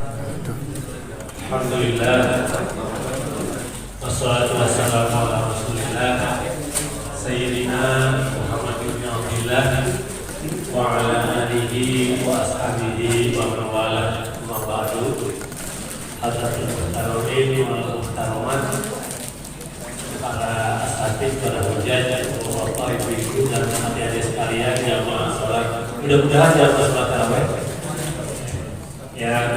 Alhamdulillah, wassalatu wassalamu ala rasulillah Sayyidina Muhammad bin Abdillah wa ala alihi wa ashabihi wa man wala, amma ba'du. Hadratul muhtaromin wal muhtaromat, para asatidz, para hujjah, bapak ibu dan adik-adik sekalian jamaah salat. Mudah-mudahan jamaah salat tarawih yang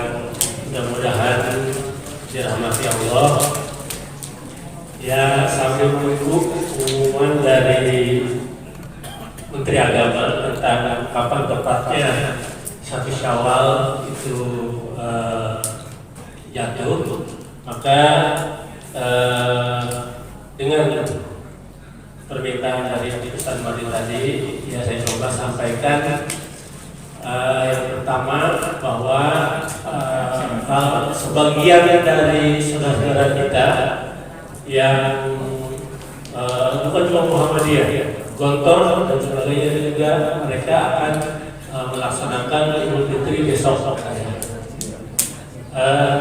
mudah-mudahan dirahmati Allah. Ya, sambil menunggu pengumuman dari Menteri Agama tentang kapan tepatnya 1 Syawal itu jatuh, maka dengan permintaan dari Ustaz Madi tadi, ya saya coba sampaikan. Yang pertama bahwa sebagian dari saudara-saudara kita yang bukan cuma Muhammadiyah, Gontor dan sebagainya juga, mereka akan melaksanakan Idul Fitri besok.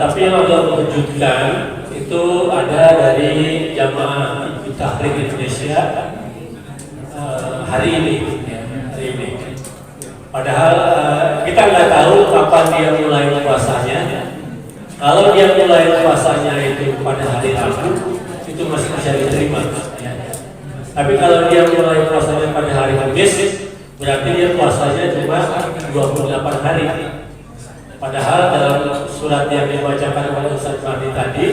Tapi yang agak mengejutkan itu ada dari jamaah Hizbut Tahrir Indonesia hari ini. Padahal kita nggak tahu kapan dia mulai puasanya. Kalau dia mulai puasanya itu pada hari Rabu, itu masih bisa diterima. Tapi kalau dia mulai puasanya pada hari Kamis, berarti dia puasanya cuma 28 hari. Padahal dalam surat yang dibacakan oleh Ustaz Madi tadi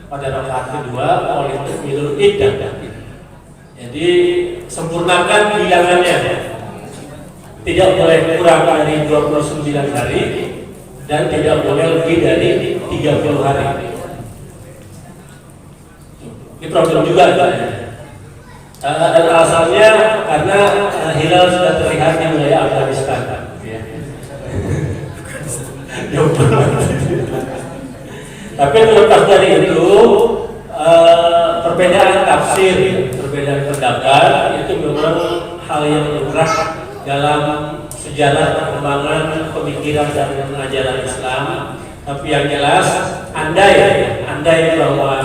pada rakaat kedua oleh Takbirul Iddah. Jadi sempurnakan bilangannya. Tidak boleh kurang dari 29 hari dan tidak boleh lebih dari 30 hari. Ini problem juga kan? Dan alasannya karena hilal sudah terlihat di wilayah Afghanistan. Tapi terlepas dari itu, perbedaan tafsir, perbedaan pendapat itu memang hal yang lumrah dalam sejarah perkembangan pemikiran dan ajaran Islam. Tapi yang jelas, andai bahwa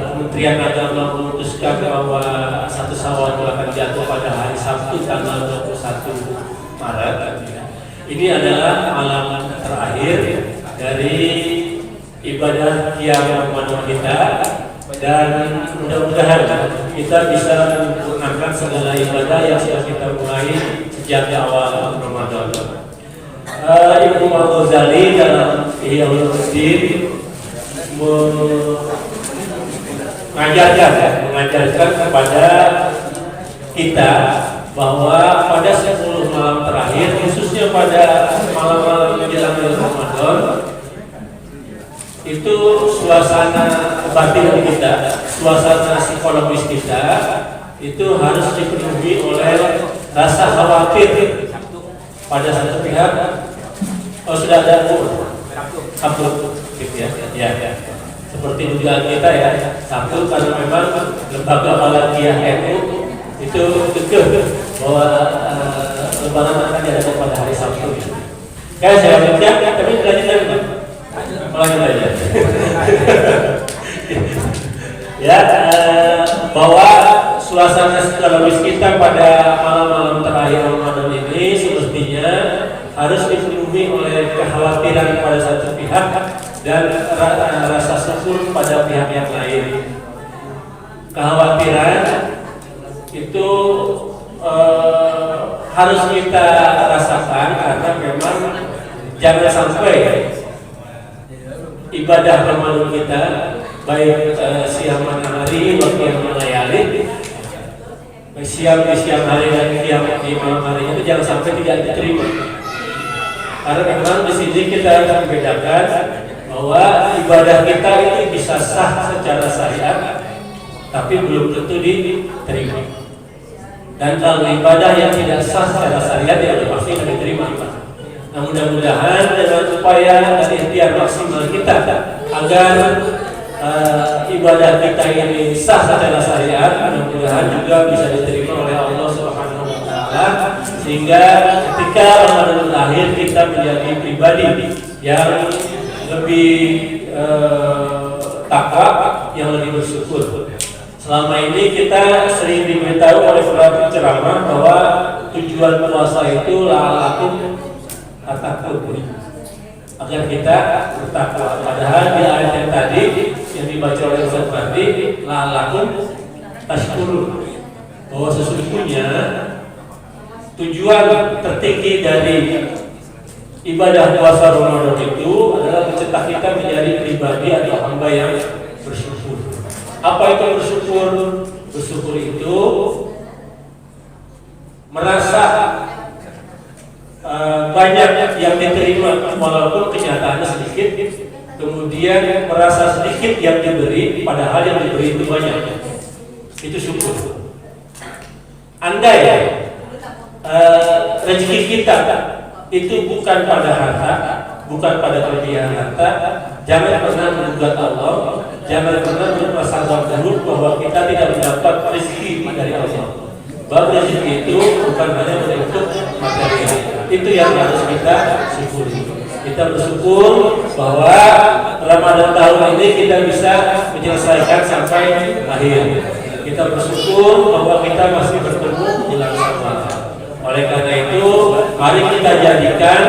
Kementerian Agama memutuskan bahwa 1 Syawal akan jatuh pada hari Sabtu tanggal 21 Maret, ini adalah malam terakhir dari ibadah Qiyam Ramadan kita, dan mudah-mudahan kita bisa menyempurnakan segala ibadah yang sudah kita mulai sejak awal Ramadan. Imam Al-Ghazali dalam Ihya Ulumuddin mengajarkan kepada kita bahwa pada 10 malam terakhir, khususnya pada malam-malam menjelang Ramadan, itu suasana batin kita, suasana psikologis kita itu harus dipenuhi oleh rasa khawatir pada satu pihak. Sudah ada Sabtu, gitu ya. Seperti dugaan kita ya, Sabtu karena memang lembaga Falakiyah NU itu kekeh bahwa lebaran akan diadakan pada hari Sabtu. Kayak saya baca, tapi lanjutkan. Ya, bahwa suasana psikologis kita pada malam-malam terakhir Ramadan ini semestinya harus dipenuhi oleh kekhawatiran pada satu pihak dan rasa syukur pada pihak yang lain. Kekhawatiran itu harus kita rasakan karena memang jangan sampai ibadah Ramadan kita, baik siang malam hari, waktu yang melayali, siang di siang hari dan siang di malam hari itu jangan sampai tidak diterima. Karena memang di sini kita akan membedakan bahwa ibadah kita itu bisa sah secara syariat, tapi belum tentu diterima. Dan kalau ibadah yang tidak sah secara syariat ya pasti tidak diterima. Nah, mudah-mudahan dengan upaya dan ikhtiar maksimal kita agar ibadah kita ini sah secara syariat, mudah-mudahan juga bisa diterima oleh Allah Subhanahu wa taala, sehingga ketika Ramadan akhir kita menjadi pribadi yang lebih takwa, yang lebih bersyukur. Selama ini kita sering diberitahu oleh beberapa ceramah bahwa tujuan puasa itu la'alakum tattaqun, agar kita bertakwa. Padahal di ayat yang tadi yang dibaca oleh Ustaz Fandi, la'alakum tashkurun, bahwa sesungguhnya tujuan tertinggi dari ibadah puasa Ramadan itu adalah mencetak kita menjadi pribadi atau hamba yang bersyukur. Apa itu bersyukur? Bersyukur itu merasa banyak yang diterima walaupun kenyataannya sedikit, kemudian merasa sedikit yang diberi padahal yang diberi itu banyak. Itu syukur. Andai rezeki kita itu bukan pada harta, bukan pada kelebihan harta, jangan pernah menggugat Allah, jangan pernah berprasangka buruk bahwa kita tidak mendapat rezeki dari Allah. Bahwa rezeki itu bukan hanya bentuk material. Itu yang harus kita syukuri. Kita bersyukur bahwa Ramadan tahun ini kita bisa menyelesaikan sampai akhir. Kita bersyukur bahwa kita masih bertemu bulan Syawal. Oleh karena itu, mari kita jadikan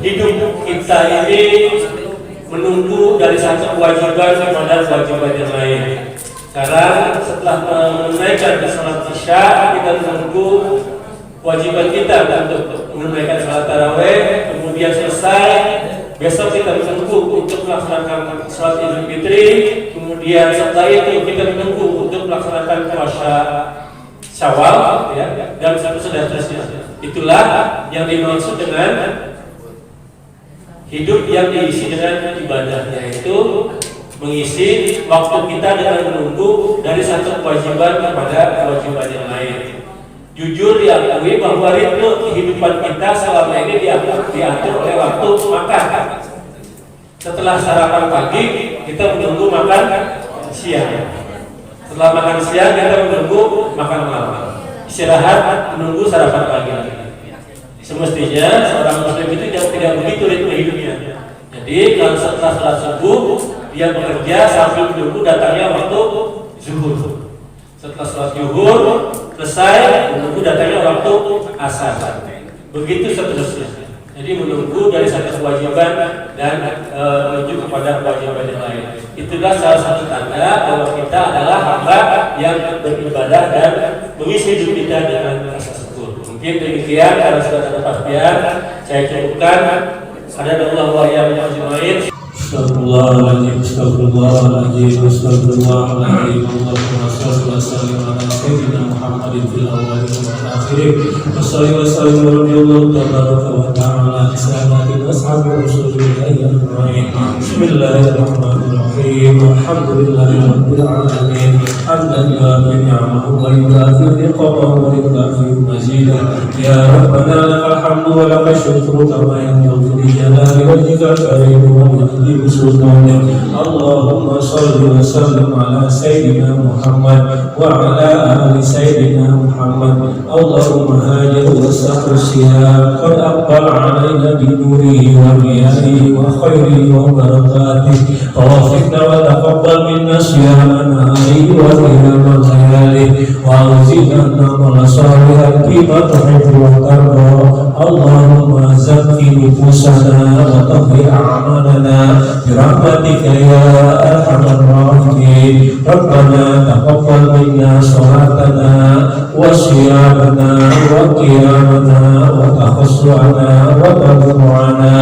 hidup kita ini menunggu dari satu kewajiban kepada kewajiban yang lain. Sekarang setelah menunaikan salat Isya, kita menunggu kewajiban kita untuk menunaikan salat tarawih, kemudian selesai, besok kita menunggu untuk melaksanakan salat Idul Fitri, kemudian setelah itu kita menunggu untuk melaksanakan puasa Syawal, ya, dan seterusnya. Itulah yang dimaksud dengan hidup yang diisi dengan ibadah, yaitu mengisi waktu kita dengan menunggu dari satu kewajiban kepada kewajiban yang lain. Jujur diakui bahwa ritme kehidupan kita selama ini diatur oleh waktu makan. Setelah sarapan pagi, kita menunggu makan siang. Setelah makan siang, kita menunggu makan malam. Istirahat, menunggu sarapan pagi. Semestinya seorang muslim itu tidak begitu ritme hidupnya. Jadi kalau setelah salat subuh, dia bekerja sambil menunggu datangnya waktu zuhur. Setelah salat zuhur selesai, menunggu datangnya waktu asar. Begitu seterusnya. Jadi menunggu dari satu kewajiban dan menuju kepada kewajiban yang lain. Itulah salah satu tanda bahwa kita adalah hamba yang beribadah dan mengisi hidup kita dengan rasa syukur. Mungkin demikian, karena sudah ada kepastian, saya cukupkan. Ada wa yang ajmain. Astagfirullahaladzim, astagfirullahaladzim, astagfirullahaladzim. Allahumma shalli wa sallim ala sayyidina Muhammadin fil awwalin wal akhirin. Wa salli wa sallim radhiyallahu tabaraka wa ta'ala sayyidina ashabi rasulillahi ajmain. Bismillahirrahmanirrahim. Alhamdulillahi rabbil alamin. Hamdan yuwafi ni'amahu wa yukafi niqamahu wa yukafi mazidah. Ya Rabbana lakal hamdu wa lakal syukru kama yanbaghi li jalali wajhika al-karim wa li Allahumma salli wa sallim ala sayyidina Muhammad wa ala ali sayyidina Muhammad. Allahumma hajir wa sakhsiya qad aqbal alaina bi nurihi wa biyadihi wa khairihi wa barakatihi. Tawafiqna wa taqabbal minna siyamana alihi wa qiyamah layalihi wa awzidna amal salihan bima tuhibbu wa tarda. Allahumma zakki nufusana wa tahhir a'malana برحمتك يا أرحم الراحمين. ربنا تقبل منا صلاتنا وصيامنا وقيامنا وتخشعنا وتضرعنا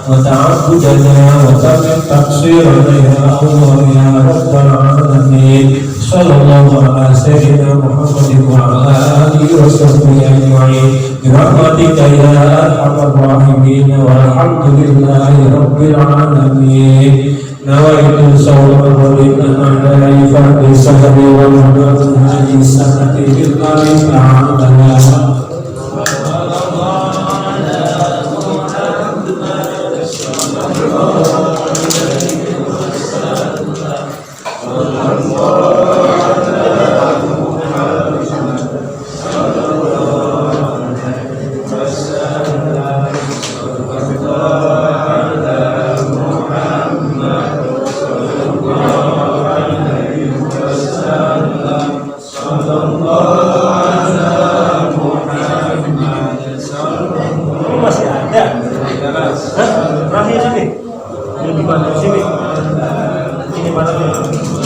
وتعبدنا وتمن تقصيرنا يا الله يا رب العالمين. صلى الله على سيدنا محمد وعلى آله وصحبه أجمعين برحمتك يا أرحم الراحمين والحمد لله رب العالمين. نويت صوم ولنا على فرد سهر ورمضان هذه السنة بالله تعالى. Allah Ini masih ada. Hah? Terakhir sini. Ini di mana sini? Ini mana sih?